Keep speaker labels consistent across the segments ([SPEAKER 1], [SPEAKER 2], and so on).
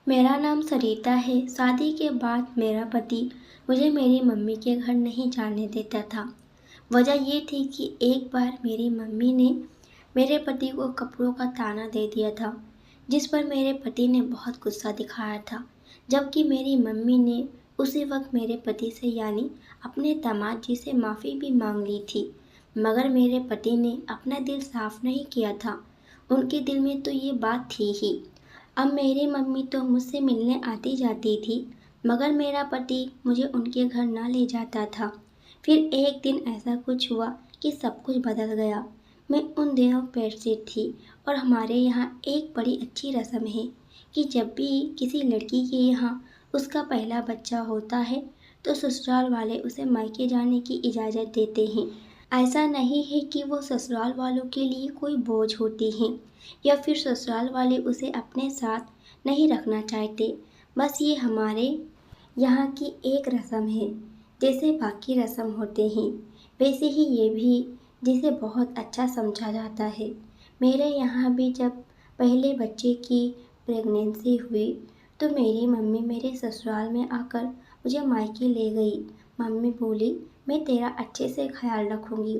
[SPEAKER 1] मेरा नाम सरिता है। शादी के बाद मेरा पति मुझे मेरी मम्मी के घर नहीं जाने देता था। वजह ये थी कि एक बार मेरी मम्मी ने मेरे पति को कपड़ों का ताना दे दिया था, जिस पर मेरे पति ने बहुत गुस्सा दिखाया था। जबकि मेरी मम्मी ने उसी वक्त मेरे पति से यानी अपने दामाद जी से माफ़ी भी मांग ली थी, मगर मेरे पति ने अपना दिल साफ नहीं किया था। उनके दिल में तो ये बात थी ही। अब मेरी मम्मी तो मुझसे मिलने आती जाती थी, मगर मेरा पति मुझे उनके घर ना ले जाता था। फिर एक दिन ऐसा कुछ हुआ कि सब कुछ बदल गया। मैं उन दिनों प्रेग्नेंट थी और हमारे यहाँ एक बड़ी अच्छी रस्म है कि जब भी किसी लड़की के यहाँ उसका पहला बच्चा होता है तो ससुराल वाले उसे मायके जाने की इजाज़त देते हैं। ऐसा नहीं है कि वो ससुराल वालों के लिए कोई बोझ होती हैं या फिर ससुराल वाले उसे अपने साथ नहीं रखना चाहते। बस ये हमारे यहाँ की एक रस्म है। जैसे बाकी रस्म होते हैं वैसे ही ये भी, जिसे बहुत अच्छा समझा जाता है। मेरे यहाँ भी जब पहले बच्चे की प्रेगनेंसी हुई तो मेरी मम्मी मेरे ससुराल में आकर मुझे मायके ले गई। मम्मी बोली, मैं तेरा अच्छे से ख्याल रखूँगी।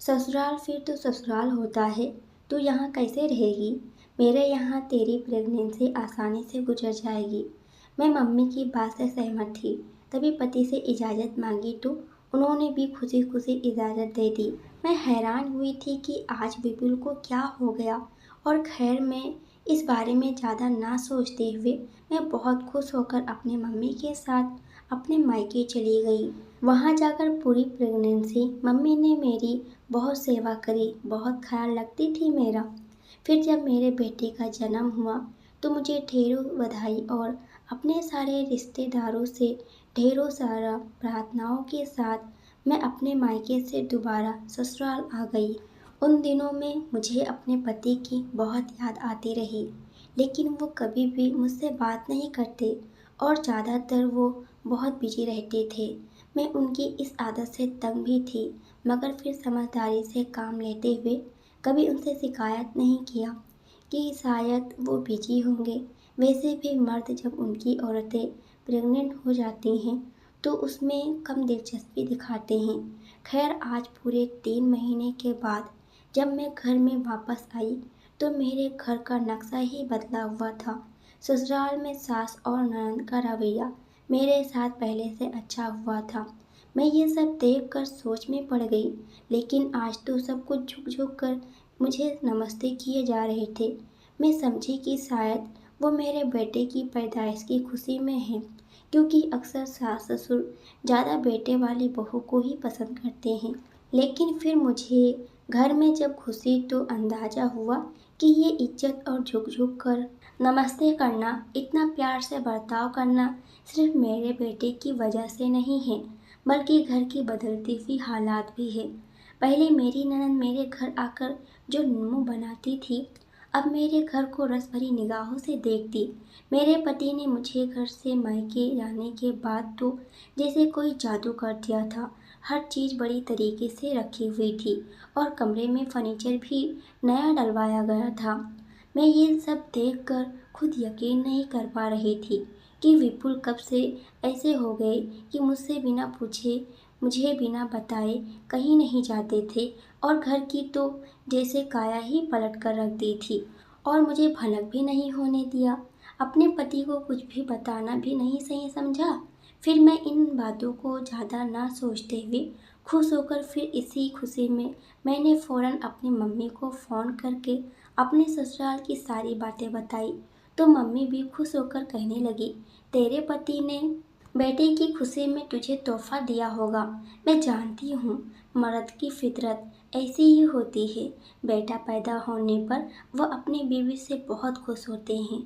[SPEAKER 1] ससुराल फिर तो ससुराल होता है, तू यहाँ कैसे रहेगी? मेरे यहाँ तेरी प्रेगनेंसी आसानी से गुजर जाएगी। मैं मम्मी की बात से सहमत थी। तभी पति से इजाज़त मांगी तो उन्होंने भी खुशी खुशी इजाज़त दे दी। मैं हैरान हुई थी कि आज बिपुल को क्या हो गया, और खैर मैं इस बारे में ज़्यादा ना सोचते हुए मैं बहुत खुश होकर अपनी मम्मी के साथ अपने मायके चली गई। वहाँ जाकर पूरी प्रेगनेंसी मम्मी ने मेरी बहुत सेवा करी, बहुत ख्याल रखती थी मेरा। फिर जब मेरे बेटे का जन्म हुआ तो मुझे ढेरों बधाई और अपने सारे रिश्तेदारों से ढेरों सारा प्रार्थनाओं के साथ मैं अपने मायके से दोबारा ससुराल आ गई। उन दिनों में मुझे अपने पति की बहुत याद आती रही, लेकिन वो कभी भी मुझसे बात नहीं करते और ज़्यादातर वो बहुत बिजी रहते थे। मैं उनकी इस आदत से तंग भी थी, मगर फिर समझदारी से काम लेते हुए कभी उनसे शिकायत नहीं किया कि शायद वो बिजी होंगे। वैसे भी मर्द जब उनकी औरतें प्रेग्नेंट हो जाती हैं तो उसमें कम दिलचस्पी दिखाते हैं। खैर आज पूरे 3 महीने के बाद जब मैं घर में वापस आई तो मेरे घर का नक्शा ही बदला हुआ था। ससुराल में सास और ननद का रवैया मेरे साथ पहले से अच्छा हुआ था। मैं ये सब देखकर सोच में पड़ गई, लेकिन आज तो सब कुछ झुक झुक कर मुझे नमस्ते किए जा रहे थे। मैं समझी कि शायद वो मेरे बेटे की पैदाइश की खुशी में हैं, क्योंकि अक्सर सास ससुर ज़्यादा बेटे वाली बहू को ही पसंद करते हैं। लेकिन फिर मुझे घर में जब घुसी तो अंदाज़ा हुआ कि ये इज्जत और झुक झुक कर नमस्ते करना, इतना प्यार से बर्ताव करना सिर्फ मेरे बेटे की वजह से नहीं है, बल्कि घर की बदलती हुई हालात भी है। पहले मेरी ननद मेरे घर आकर जो मुंह बनाती थी, अब मेरे घर को रस भरी निगाहों से देखती। मेरे पति ने मुझे घर से मायके जाने के बाद तो जैसे कोई जादू कर दिया था। हर चीज़ बड़ी तरीके से रखी हुई थी और कमरे में फर्नीचर भी नया डलवाया गया था। मैं ये सब देखकर खुद यकीन नहीं कर पा रही थी कि विपुल कब से ऐसे हो गए कि मुझसे बिना पूछे, मुझे बिना बताए कहीं नहीं जाते थे और घर की तो जैसे काया ही पलट कर रख दी थी और मुझे भनक भी नहीं होने दिया। अपने पति को कुछ भी बताना भी नहीं सही समझा। फिर मैं इन बातों को ज़्यादा ना सोचते हुए खुश होकर फिर इसी खुशी में मैंने फ़ौरन अपनी मम्मी को फ़ोन करके अपने ससुराल की सारी बातें बताई। तो मम्मी भी खुश होकर कहने लगी, तेरे पति ने बेटे की खुशी में तुझे तोहफा दिया होगा। मैं जानती हूँ, मर्द की फितरत ऐसी ही होती है। बेटा पैदा होने पर वह अपनी बीवी से बहुत खुश होते हैं।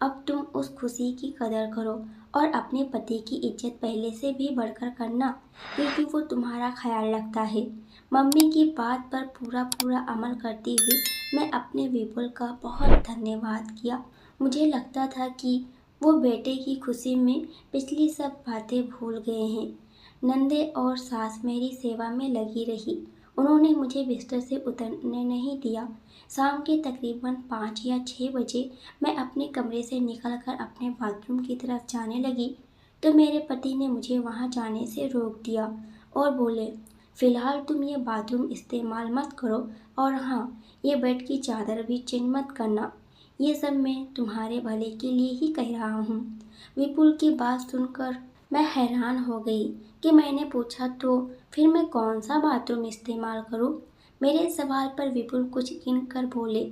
[SPEAKER 1] अब तुम उस खुशी की कदर करो और अपने पति की इज्जत पहले से भी बढ़कर करना, क्योंकि वो तुम्हारा ख्याल रखता है। मम्मी की बात पर पूरा पूरा अमल करते हुए मैं अपने विपुल का बहुत धन्यवाद किया। मुझे लगता था कि वो बेटे की खुशी में पिछली सब बातें भूल गए हैं। नंदे और सास मेरी सेवा में लगी रही। उन्होंने मुझे बिस्तर से उतरने नहीं दिया। शाम के तकरीबन 5 या 6 बजे मैं अपने कमरे से निकलकर अपने बाथरूम की तरफ जाने लगी तो मेरे पति ने मुझे वहां जाने से रोक दिया और बोले, फ़िलहाल तुम ये बाथरूम इस्तेमाल मत करो और हाँ, ये बेड की चादर भी चेंज मत करना। ये सब मैं तुम्हारे भले के लिए ही कह रहा हूँ। विपुल की बात सुनकर मैं हैरान हो गई कि मैंने पूछा तो फिर मैं कौन सा बाथरूम इस्तेमाल करूं? मेरे सवाल पर विपुल कुछ गिन कर बोले,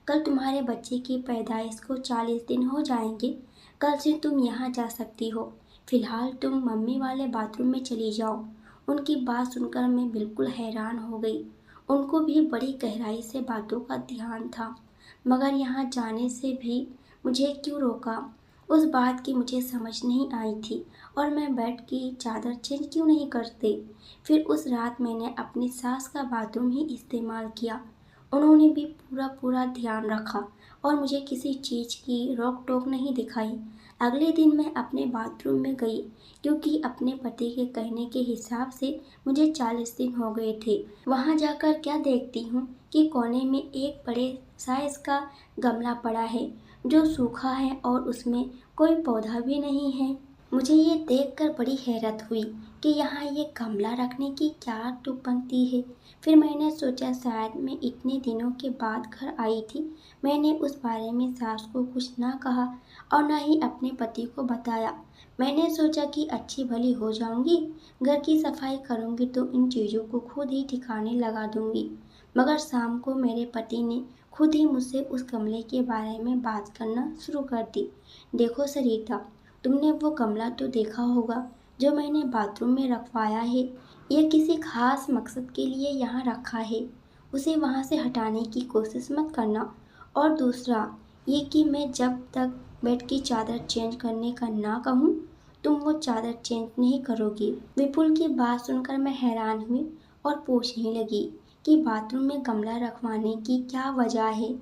[SPEAKER 1] कल तुम्हारे बच्चे की पैदाइश को 40 दिन हो जाएंगे। कल से तुम यहाँ जा सकती हो। फिलहाल तुम मम्मी वाले बाथरूम में चली जाओ। उनकी बात सुनकर मैं बिल्कुल हैरान हो गई। उनको भी बड़ी गहराई से बातों का ध्यान था, मगर यहाँ जाने से भी मुझे क्यों रोका, उस बात की मुझे समझ नहीं आई थी और मैं बेड की चादर चेंज क्यों नहीं करते। फिर उस रात मैंने अपनी सास का बाथरूम ही इस्तेमाल किया। उन्होंने भी पूरा पूरा ध्यान रखा और मुझे किसी चीज़ की रोक टोक नहीं दिखाई। अगले दिन मैं अपने बाथरूम में गई क्योंकि अपने पति के कहने के हिसाब से मुझे 40 दिन हो गए थे। वहाँ जाकर क्या देखती हूँ कि कोने में एक बड़े साइज का गमला पड़ा है जो सूखा है और उसमें कोई पौधा भी नहीं है। मुझे ये देखकर बड़ी हैरत हुई कि यहाँ ये गमला रखने की क्या तुक बनती है। फिर मैंने सोचा शायद मैं इतने दिनों के बाद घर आई थी। मैंने उस बारे में सास को कुछ ना कहा और ना ही अपने पति को बताया। मैंने सोचा कि अच्छी भली हो जाऊंगी, घर की सफाई करूंगी तो इन चीज़ों को खुद ही ठिकाने लगा दूंगी। मगर शाम को मेरे पति ने खुद ही मुझसे उस गमले के बारे में बात करना शुरू कर दी। देखो सरिता, तुमने वो गमला तो देखा होगा जो मैंने बाथरूम में रखवाया है। ये किसी खास मकसद के लिए यहाँ रखा है। उसे वहाँ से हटाने की कोशिश मत करना। और दूसरा ये कि मैं जब तक बेड की चादर चेंज करने का ना कहूँ तुम वो चादर चेंज नहीं करोगी। विपुल की बात सुनकर मैं हैरान हुई और पूछने लगी कि बाथरूम में गमला रखवाने की क्या वजह है।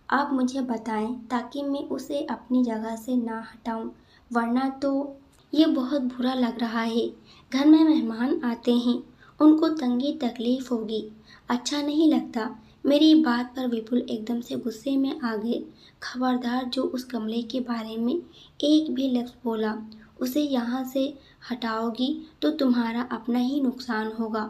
[SPEAKER 1] आप मुझे बताएं ताकि मैं उसे अपनी जगह से ना हटाऊं, वरना तो ये बहुत बुरा लग रहा है। घर में मेहमान आते हैं, उनको तंगी तकलीफ होगी, अच्छा नहीं लगता। मेरी बात पर विपुल एकदम से गुस्से में आ गए। खबरदार, जो उस गमले के बारे में एक भी लफ्ज़ बोला उसे यहाँ से हटाओगी तो तुम्हारा अपना ही नुकसान होगा।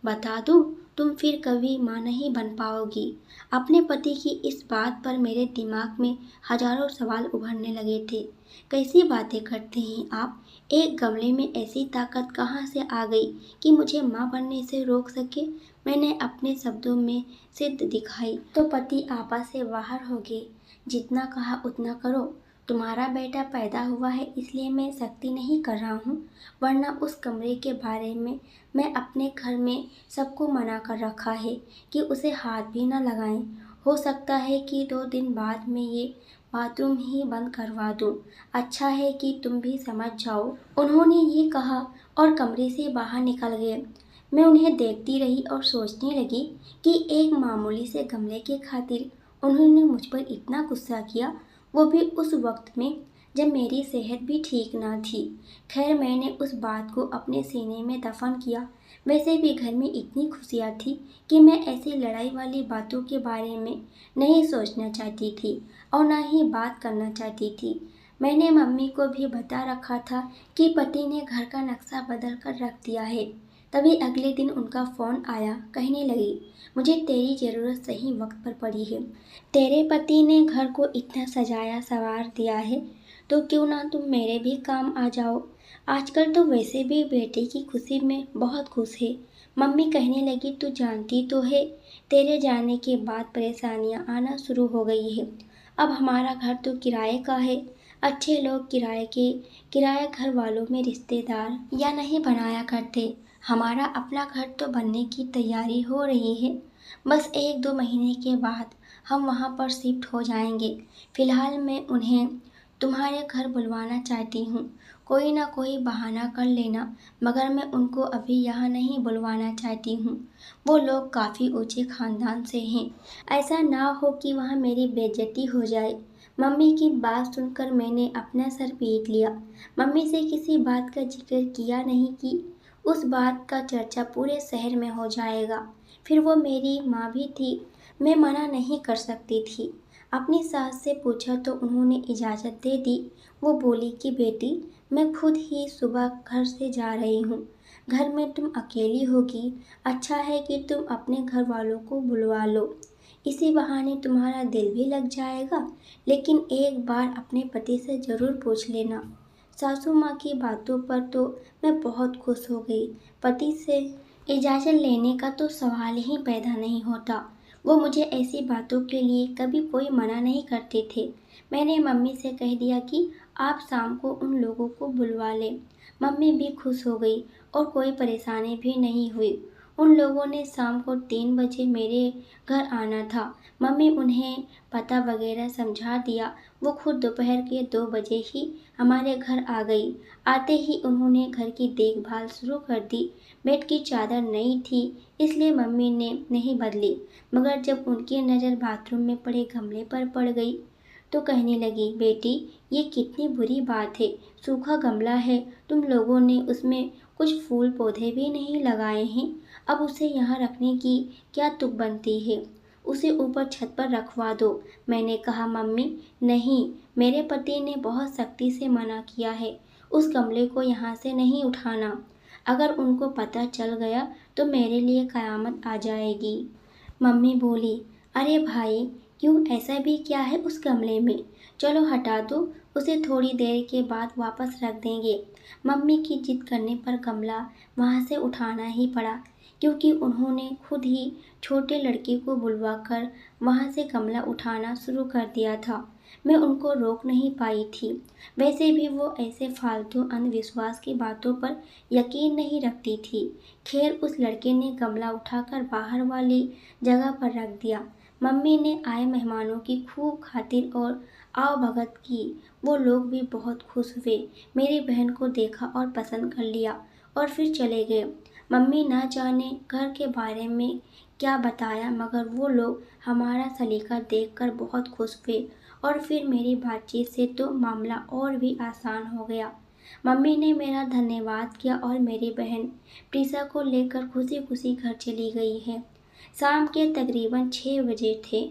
[SPEAKER 1] बता दूं, तुम फिर कभी माँ नहीं बन पाओगी। अपने पति की इस बात पर मेरे दिमाग में हजारों सवाल उभरने लगे थे। कैसी बातें करते हैं आप? एक गमले में ऐसी ताकत कहाँ से आ गई कि मुझे माँ बनने से रोक सके? मैंने अपने शब्दों में जिद दिखाई तो पति आपा से बाहर हो गए। जितना कहा उतना करो। तुम्हारा बेटा पैदा हुआ है इसलिए मैं सख्ती नहीं कर रहा हूँ, वरना उस कमरे के बारे में मैं अपने घर में सबको मना कर रखा है कि उसे हाथ भी न लगाएं। हो सकता है कि 2 दिन बाद मैं ये बाथरूम ही बंद करवा दूं। अच्छा है कि तुम भी समझ जाओ। उन्होंने ये कहा और कमरे से बाहर निकल गए। मैं उन्हें देखती रही और सोचने लगी कि एक मामूली से गमले के खातिर उन्होंने मुझ पर इतना गुस्सा किया, वो भी उस वक्त में जब मेरी सेहत भी ठीक ना थी। खैर, मैंने उस बात को अपने सीने में दफन किया। वैसे भी घर में इतनी खुशियाँ थी कि मैं ऐसी लड़ाई वाली बातों के बारे में नहीं सोचना चाहती थी और ना ही बात करना चाहती थी। मैंने मम्मी को भी बता रखा था कि पति ने घर का नक्शा बदल कर रख दिया है। तभी अगले दिन उनका फ़ोन आया। कहने लगी, मुझे तेरी ज़रूरत सही वक्त पर पड़ी है। तेरे पति ने घर को इतना सजाया संवार दिया है तो क्यों ना तुम मेरे भी काम आ जाओ। आजकल तो वैसे भी बेटे की खुशी में बहुत खुश है। मम्मी कहने लगी, तू जानती तो है तेरे जाने के बाद परेशानियां आना शुरू हो गई है। अब हमारा घर तो किराए का है। अच्छे लोग किराया घर वालों में रिश्तेदार या नहीं बनाया करते। हमारा अपना घर तो बनने की तैयारी हो रही है। बस 1-2 महीने के बाद हम वहाँ पर शिफ्ट हो जाएंगे। फिलहाल मैं उन्हें तुम्हारे घर बुलवाना चाहती हूँ। कोई ना कोई बहाना कर लेना, मगर मैं उनको अभी यहाँ नहीं बुलवाना चाहती हूँ। वो लोग काफ़ी ऊंचे खानदान से हैं। ऐसा ना हो कि वहाँ मेरी बेइज्जती हो जाए। मम्मी की बात सुनकर मैंने अपना सर पीट लिया। मम्मी से किसी बात का जिक्र किया नहीं कि उस बात का चर्चा पूरे शहर में हो जाएगा। फिर वो मेरी माँ भी थी, मैं मना नहीं कर सकती थी। अपनी सास से पूछा तो उन्होंने इजाज़त दे दी। वो बोली कि बेटी, मैं खुद ही सुबह घर से जा रही हूँ। घर में तुम अकेली होगी, अच्छा है कि तुम अपने घर वालों को बुलवा लो। इसी बहाने तुम्हारा दिल भी लग जाएगा, लेकिन एक बार अपने पति से ज़रूर पूछ लेना। सासू माँ की बातों पर तो मैं बहुत खुश हो गई। पति से इजाज़त लेने का तो सवाल ही पैदा नहीं होता। वो मुझे ऐसी बातों के लिए कभी कोई मना नहीं करते थे। मैंने मम्मी से कह दिया कि आप शाम को उन लोगों को बुलवा लें। मम्मी भी खुश हो गई और कोई परेशानी भी नहीं हुई। उन लोगों ने शाम को 3 बजे मेरे घर आना था। मम्मी उन्हें पता वगैरह समझा दिया। वो खुद दोपहर के 2 बजे ही हमारे घर आ गई। आते ही उन्होंने घर की देखभाल शुरू कर दी। बेड की चादर नई थी, इसलिए मम्मी ने नहीं बदली, मगर जब उनकी नज़र बाथरूम में पड़े गमले पर पड़ गई तो कहने लगी, बेटी, ये कितनी बुरी बात है। सूखा गमला है, तुम लोगों ने उसमें कुछ फूल पौधे भी नहीं लगाए हैं। अब उसे यहाँ रखने की क्या तुक बनती है? उसे ऊपर छत पर रखवा दो। मैंने कहा, मम्मी नहीं, मेरे पति ने बहुत सख्ती से मना किया है। उस गमले को यहाँ से नहीं उठाना। अगर उनको पता चल गया तो मेरे लिए क़यामत आ जाएगी। मम्मी बोली, अरे भाई, क्यों, ऐसा भी क्या है उस गमले में? चलो हटा दो, उसे थोड़ी देर के बाद वापस रख देंगे। मम्मी की जिद करने पर गमला वहाँ से उठाना ही पड़ा, क्योंकि उन्होंने खुद ही छोटे लड़के को बुलवाकर वहाँ से गमला उठाना शुरू कर दिया था। मैं उनको रोक नहीं पाई थी। वैसे भी वो ऐसे फालतू अंधविश्वास की बातों पर यकीन नहीं रखती थी। खैर, उस लड़के ने गमला उठाकर बाहर वाली जगह पर रख दिया। मम्मी ने आए मेहमानों की खूब खातिर और आवभगत की। वो लोग भी बहुत खुश हुए। मेरी बहन को देखा और पसंद कर लिया और फिर चले गए। मम्मी ना जाने घर के बारे में क्या बताया, मगर वो लोग हमारा सलीका देखकर बहुत खुश हुए और फिर मेरी बातचीत से तो मामला और भी आसान हो गया। मम्मी ने मेरा धन्यवाद किया और मेरी बहन प्रीसा को लेकर खुशी खुशी घर चली गई है। शाम के तकरीबन 6 बजे थे।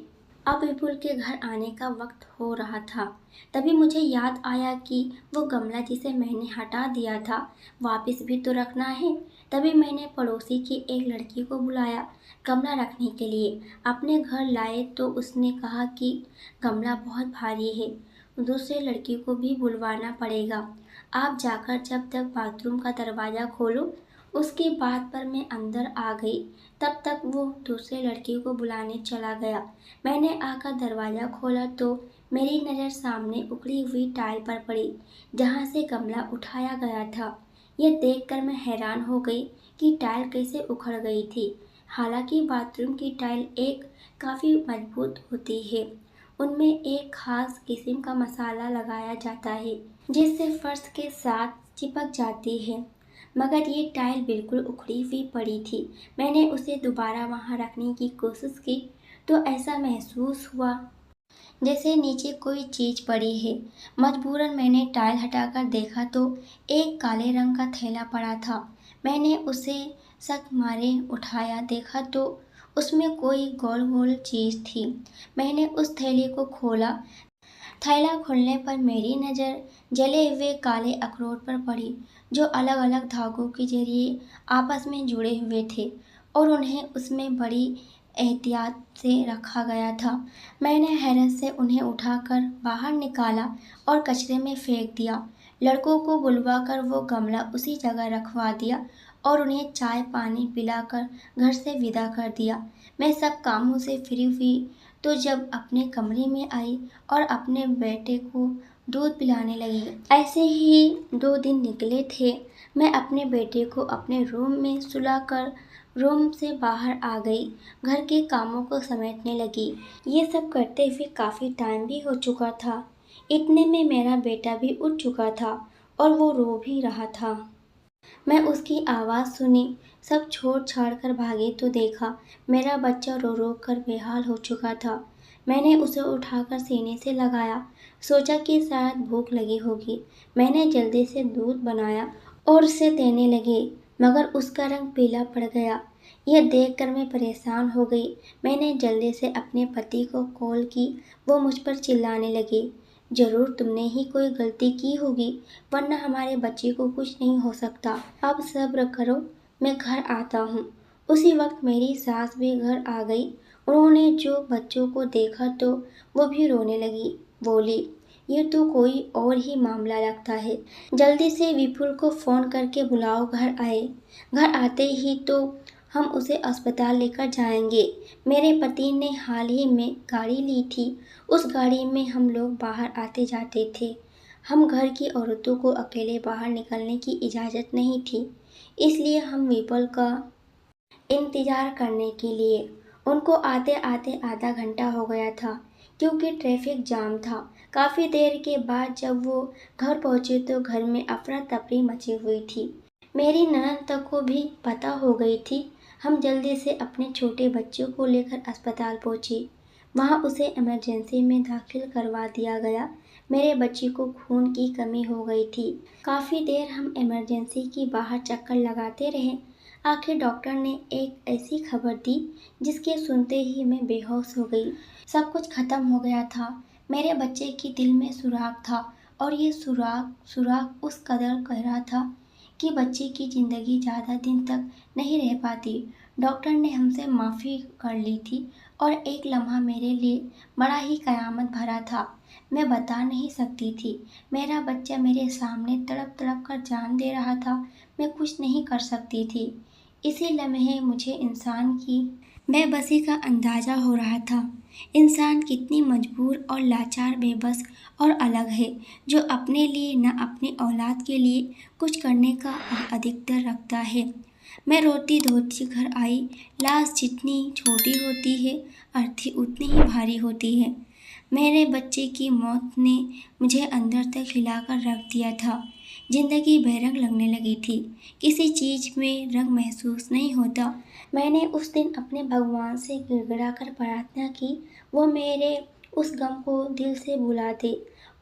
[SPEAKER 1] अब विपुल के घर आने का वक्त हो रहा था। तभी मुझे याद आया कि वो गमला जिसे मैंने हटा दिया था, वापस भी तो रखना है। तभी मैंने पड़ोसी की एक लड़की को बुलाया गमला रखने के लिए। अपने घर लाए तो उसने कहा कि गमला बहुत भारी है, दूसरे लड़की को भी बुलवाना पड़ेगा। आप जाकर जब तक बाथरूम का दरवाज़ा खोलो। उसकी बात पर मैं अंदर आ गई। तब तक वो दूसरे लड़के को बुलाने चला गया। मैंने आकर दरवाज़ा खोला तो मेरी नज़र सामने उखड़ी हुई टाइल पर पड़ी, जहाँ से गमला उठाया गया था। यह देखकर मैं हैरान हो गई कि टाइल कैसे उखड़ गई थी। हालांकि बाथरूम की टाइल एक काफ़ी मजबूत होती है। उनमें एक खास किस्म का मसाला लगाया जाता है, जिससे फर्श के साथ चिपक जाती है। मगर ये टाइल बिल्कुल उखड़ी हुई पड़ी थी। मैंने उसे दोबारा वहाँ रखने की कोशिश की तो ऐसा महसूस हुआ जैसे नीचे कोई चीज़ पड़ी है। मजबूरन मैंने टाइल हटाकर देखा तो एक काले रंग का थैला पड़ा था। मैंने उसे शक मारे उठाया, देखा तो उसमें कोई गोल गोल चीज़ थी। मैंने उस थैले को खोला। थैला खुलने पर मेरी नज़र जले हुए काले अखरोट पर पड़ी, जो अलग अलग धागों के जरिए आपस में जुड़े हुए थे और उन्हें उसमें बड़ी एहतियात से रखा गया था। मैंने हैरत से उन्हें उठाकर बाहर निकाला और कचरे में फेंक दिया। लड़कों को बुलवाकर वो गमला उसी जगह रखवा दिया और उन्हें चाय पानी पिलाकर घर से विदा कर दिया। मैं सब कामों से फ्री हुई तो जब अपने कमरे में आई और अपने बेटे को दूध पिलाने लगी। ऐसे ही 2 दिन निकले थे। मैं अपने बेटे को अपने रूम में सुलाकर रूम से बाहर आ गई, घर के कामों को समेटने लगी। ये सब करते हुए काफ़ी टाइम भी हो चुका था। इतने में मेरा बेटा भी उठ चुका था और वो रो भी रहा था। मैं उसकी आवाज़ सुनी, सब छोड़ छाड़ कर भागे तो देखा मेरा बच्चा रो रो कर बेहाल हो चुका था। मैंने उसे उठाकर सीने से लगाया, सोचा कि शायद भूख लगी होगी। मैंने जल्दी से दूध बनाया और उसे देने लगी, मगर उसका रंग पीला पड़ गया। यह देखकर मैं परेशान हो गई। मैंने जल्दी से अपने पति को कॉल की। वो मुझ पर चिल्लाने लगे, ज़रूर तुमने ही कोई गलती की होगी, वरना हमारे बच्चे को कुछ नहीं हो सकता। अब सब्र करो, मैं घर आता हूँ। उसी वक्त मेरी सास भी घर आ गई। उन्होंने जो बच्चों को देखा तो वो भी रोने लगी। बोली, ये तो कोई और ही मामला लगता है। जल्दी से विपुल को फ़ोन करके बुलाओ, घर आए। घर आते ही तो हम उसे अस्पताल लेकर जाएंगे। मेरे पति ने हाल ही में गाड़ी ली थी। उस गाड़ी में हम लोग बाहर आते जाते थे। हम घर की औरतों को अकेले बाहर निकलने की इजाज़त नहीं थी, इसलिए हम विपुल का इंतज़ार करने के लिए। उनको आते आते आधा घंटा हो गया था, क्योंकि ट्रैफिक जाम था। काफ़ी देर के बाद जब वो घर पहुँचे तो घर में अफरा तफरी मची हुई थी। मेरी ननद तक को भी पता हो गई थी। हम जल्दी से अपने छोटे बच्चों को लेकर अस्पताल पहुँचे। वहाँ उसे इमरजेंसी में दाखिल करवा दिया गया। मेरे बच्चे को खून की कमी हो गई थी। काफ़ी देर हम इमरजेंसी की बाहर चक्कर लगाते रहे। आखिर डॉक्टर ने एक ऐसी खबर दी जिसके सुनते ही मैं बेहोश हो गई। सब कुछ खत्म हो गया था। मेरे बच्चे की दिल में सुराग था, और ये सुराग उस कदर गहरा था कि बच्चे की ज़िंदगी ज़्यादा दिन तक नहीं रह पाती। डॉक्टर ने हमसे माफ़ी कर ली थी, और एक लम्हा मेरे लिए बड़ा ही क़यामत भरा था। मैं बता नहीं सकती थी। मेरा बच्चा मेरे सामने तड़प तड़प कर जान दे रहा था। मैं कुछ नहीं कर सकती थी। इसी लम्हे मुझे इंसान की बेबसी का अंदाज़ा हो रहा था। इंसान कितनी मजबूर और लाचार, बेबस और अलग है, जो अपने लिए न अपनी औलाद के लिए कुछ करने का अधिकतर रखता है। मैं रोती धोती घर आई। लाश जितनी छोटी होती है, अर्थी उतनी ही भारी होती है। मेरे बच्चे की मौत ने मुझे अंदर तक हिलाकर रख दिया था। जिंदगी बेरंग लगने लगी थी। किसी चीज़ में रंग महसूस नहीं होता। मैंने उस दिन अपने भगवान से गिड़गिड़ाकर प्रार्थना की, वो मेरे उस गम को दिल से भुला दे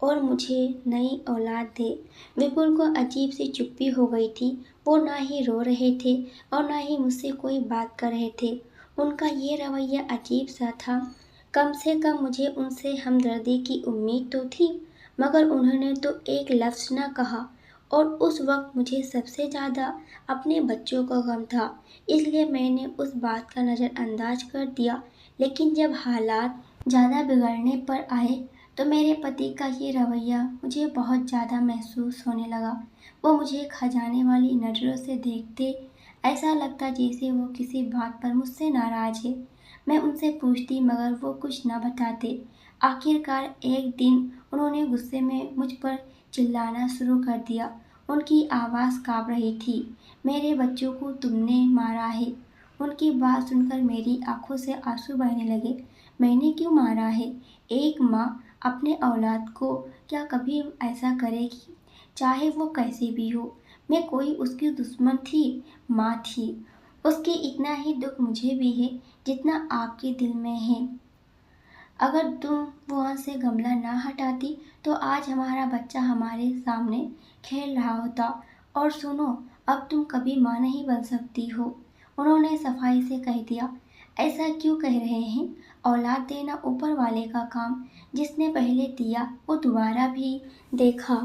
[SPEAKER 1] और मुझे नई औलाद दे। विपुल को अजीब सी चुप्पी हो गई थी। वो ना ही रो रहे थे और ना ही मुझसे कोई बात कर रहे थे। उनका ये रवैया अजीब सा था। कम से कम मुझे उनसे हमदर्दी की उम्मीद तो थी, मगर उन्होंने तो एक लफ्ज़ न कहा। और उस वक्त मुझे सबसे ज़्यादा अपने बच्चों का गम था, इसलिए मैंने उस बात का नज़रअंदाज कर दिया। लेकिन जब हालात ज़्यादा बिगड़ने पर आए तो मेरे पति का ये रवैया मुझे बहुत ज़्यादा महसूस होने लगा। वो मुझे खजाने वाली नज़रों से देखते, ऐसा लगता जैसे वो किसी बात पर मुझसे नाराज़ है। मैं उनसे पूछती, मगर वो कुछ न बताते। आखिरकार एक दिन उन्होंने गुस्से में मुझ पर चिल्लाना शुरू कर दिया। उनकी आवाज़ काँप रही थी। मेरे बच्चों को तुमने मारा है। उनकी बात सुनकर मेरी आंखों से आंसू बहने लगे। मैंने क्यों मारा है? एक माँ अपने औलाद को क्या कभी ऐसा करेगी, चाहे वो कैसी भी हो? मैं कोई उसकी दुश्मन थी? माँ थी। उसकी इतना ही दुख मुझे भी है जितना आपके दिल में है। अगर तुम वहाँ से गमला ना हटाती तो आज हमारा बच्चा हमारे सामने खेल रहा होता। और सुनो, अब तुम कभी माँ नहीं बन सकती हो। उन्होंने सफाई से कह दिया। ऐसा क्यों कह रहे हैं? औलाद देना ऊपर वाले का काम। जिसने पहले दिया वो दोबारा भी देखा।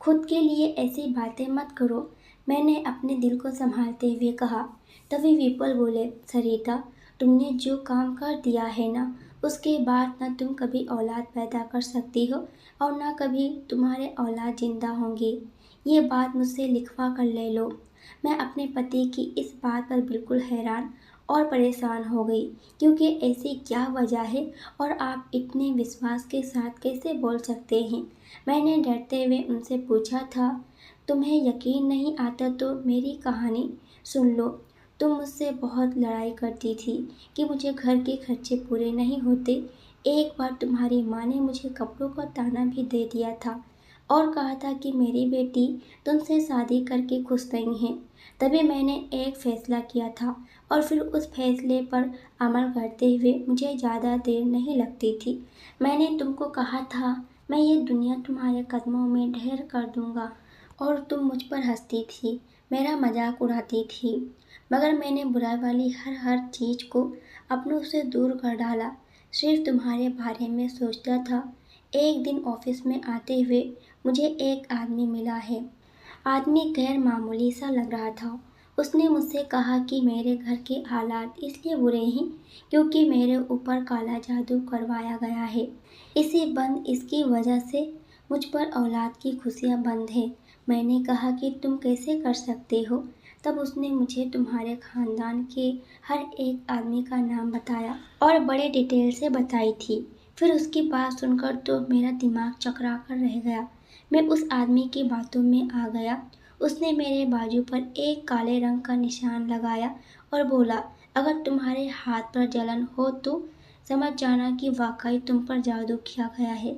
[SPEAKER 1] खुद के लिए ऐसी बातें मत करो, मैंने अपने दिल को संभालते हुए कहा। तभी विपुल बोले, सरिता, तुमने जो काम कर दिया है ना, उसके बाद न तुम कभी औलाद पैदा कर सकती हो और न कभी तुम्हारे औलाद जिंदा होंगे। ये बात मुझसे लिखवा कर ले लो। मैं अपने पति की इस बात पर बिल्कुल हैरान और परेशान हो गई, क्योंकि ऐसी क्या वजह है और आप इतने विश्वास के साथ कैसे बोल सकते हैं। मैंने डरते हुए उनसे पूछा था, तुम्हें यकीन नहीं आता तो मेरी कहानी सुन लो। तुम मुझसे बहुत लड़ाई करती थी कि मुझे घर के खर्चे पूरे नहीं होते। एक बार तुम्हारी माँ ने मुझे कपड़ों का ताना भी दे दिया था और कहा था कि मेरी बेटी तुमसे शादी करके खुश नहीं है। तभी मैंने एक फ़ैसला किया था और फिर उस फैसले पर अमल करते हुए मुझे ज़्यादा देर नहीं लगती थी। मैंने तुमको कहा था, मैं ये दुनिया तुम्हारे कदमों में ढेर कर दूँगा। और तुम मुझ पर हंसती थी, मेरा मजाक उड़ाती थी। मगर मैंने बुराई वाली हर चीज़ को अपनों से दूर कर डाला, सिर्फ तुम्हारे बारे में सोचता था। एक दिन ऑफिस में आते हुए मुझे एक आदमी मिला है। आदमी गैर मामूली सा लग रहा था। उसने मुझसे कहा कि मेरे घर के हालात इसलिए बुरे हैं क्योंकि मेरे ऊपर काला जादू करवाया गया है। इसकी वजह से मुझ पर औलाद की खुशियाँ बंद है। मैंने कहा कि तुम कैसे कर सकते हो? तब उसने मुझे तुम्हारे खानदान के हर एक आदमी का नाम बताया और बड़े डिटेल से बताई थी। फिर उसकी बात सुनकर तो मेरा दिमाग चकरा कर रह गया। मैं उस आदमी की बातों में आ गया। उसने मेरे बाजू पर एक काले रंग का निशान लगाया और बोला, अगर तुम्हारे हाथ पर जलन हो तो समझ जाना कि वाकई तुम पर जादू किया गया है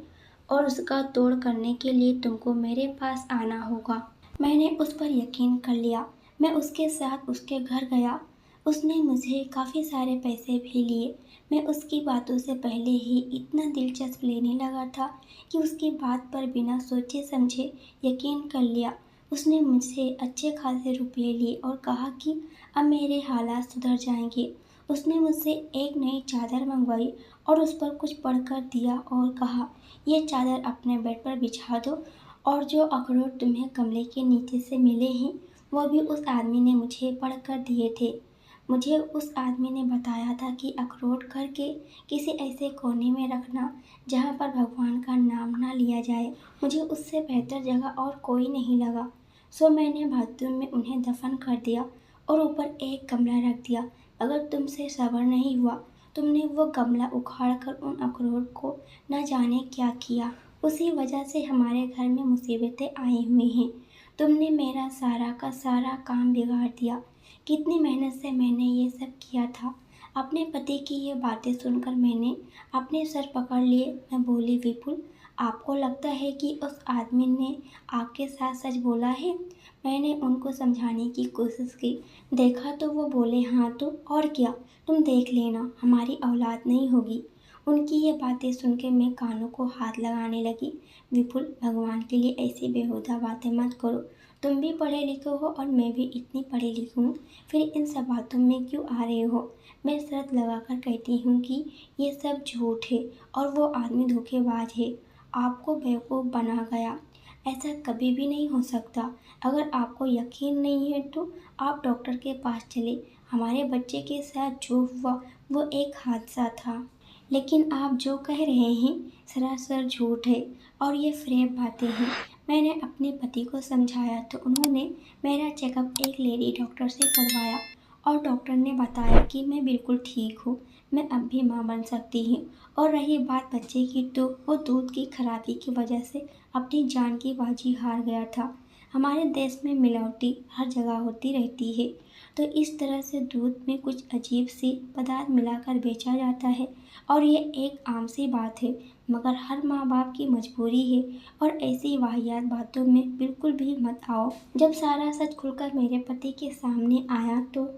[SPEAKER 1] और उसका तोड़ करने के लिए तुमको मेरे पास आना होगा। मैंने उस पर यकीन कर लिया। मैं उसके साथ उसके घर गया। उसने मुझे काफ़ी सारे पैसे भी लिए। मैं उसकी बातों से पहले ही इतना दिलचस्प लेने लगा था कि उसकी बात पर बिना सोचे समझे यकीन कर लिया। उसने मुझसे अच्छे खासे रुपये लिए और कहा कि अब मेरे हालात सुधर जाएंगे। उसने मुझसे एक नई चादर मंगवाई और उस पर कुछ पढ़कर दिया और कहा, ये चादर अपने बेड पर बिछा दो और जो अखरोट तुम्हें कमरे के नीचे से मिले हैं वो भी उस आदमी ने मुझे पढ़कर दिए थे। मुझे उस आदमी ने बताया था कि अखरोट घर के किसी ऐसे कोने में रखना जहाँ पर भगवान का नाम ना लिया जाए। मुझे उससे बेहतर जगह और कोई नहीं लगा, सो मैंने बाथरूम में उन्हें दफन कर दिया और ऊपर एक गमला रख दिया। अगर तुमसे सब्र नहीं हुआ, तुमने वो गमला उखाड़ कर उन अखरोट को न जाने क्या किया। उसी वजह से हमारे घर में मुसीबतें आई हुई हैं। तुमने मेरा सारा का सारा काम बिगाड़ दिया। कितनी मेहनत से मैंने ये सब किया था। अपने पति की ये बातें सुनकर मैंने अपने सर पकड़ लिए। मैं बोली, विपुल, आपको लगता है कि उस आदमी ने आपके साथ सच बोला है? मैंने उनको समझाने की कोशिश की। देखा तो वो बोले, हाँ तो और क्या, तुम देख लेना, हमारी औलाद नहीं होगी। उनकी ये बातें सुन के मैं कानों को हाथ लगाने लगी। विपुल, भगवान के लिए ऐसी बेहुदा बातें मत करो। तुम भी पढ़े लिखे हो और मैं भी इतनी पढ़ी लिखी हूँ, फिर इन सब बातों में क्यों आ रहे हो? मैं शर्त लगाकर कहती हूँ कि ये सब झूठ है और वो आदमी धोखेबाज है, आपको बेवकूफ़ बना गया। ऐसा कभी भी नहीं हो सकता। अगर आपको यकीन नहीं है तो आप डॉक्टर के पास चले। हमारे बच्चे के साथ जो हुआ वो एक हादसा था। लेकिन आप जो कह रहे हैं सरासर झूठ है और ये फ्रेब बातें हैं। मैंने अपने पति को समझाया तो उन्होंने मेरा चेकअप एक लेडी डॉक्टर से करवाया और डॉक्टर ने बताया कि मैं बिल्कुल ठीक हूँ, मैं अब भी माँ बन सकती हूँ। और रही बात बच्चे की, तो वो दूध की खराबी की वजह से अपनी जान की बाजी हार गया था। हमारे देश में मिलावटी हर जगह होती रहती है, तो इस तरह से दूध में कुछ अजीब सी पदार्थ मिलाकर बेचा जाता है और ये एक आम सी बात है। मगर हर माँ बाप की मजबूरी है और ऐसी वाहियात बातों में बिल्कुल भी मत आओ। जब सारा सच खुलकर मेरे पति के सामने आया तो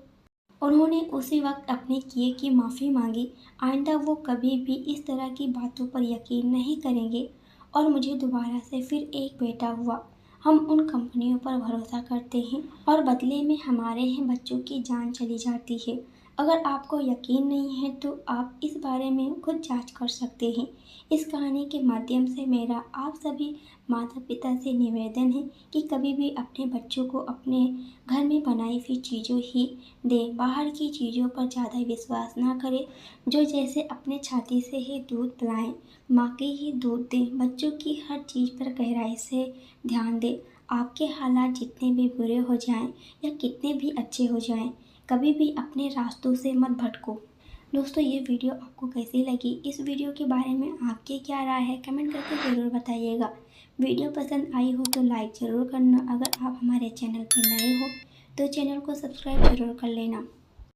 [SPEAKER 1] उन्होंने उसी वक्त अपने किए की माफ़ी मांगी। आइंदा वो कभी भी इस तरह की बातों पर यकीन नहीं करेंगे। और मुझे दोबारा से फिर एक बेटा हुआ। हम उन कंपनियों पर भरोसा करते हैं और बदले में हमारे ही बच्चों की जान चली जाती है। अगर आपको यकीन नहीं है तो आप इस बारे में खुद जांच कर सकते हैं। इस कहानी के माध्यम से मेरा आप सभी माता पिता से निवेदन है कि कभी भी अपने बच्चों को अपने घर में बनाई हुई चीज़ों ही दें, बाहर की चीज़ों पर ज़्यादा विश्वास ना करें। जो जैसे अपने छाती से ही दूध पिलाएं, माँ के ही दूध दें। बच्चों की हर चीज़ पर गहराई से ध्यान दें। आपके हालात जितने भी बुरे हो जाएं या कितने भी अच्छे हो जाएं, कभी भी अपने रास्तों से मत भटको। दोस्तों, ये वीडियो आपको कैसी लगी? इस वीडियो के बारे में आपकी क्या राय है? कमेंट करके ज़रूर बताइएगा। वीडियो पसंद आई हो तो लाइक ज़रूर करना। अगर आप हमारे चैनल पर नए हो तो चैनल को सब्सक्राइब ज़रूर कर लेना।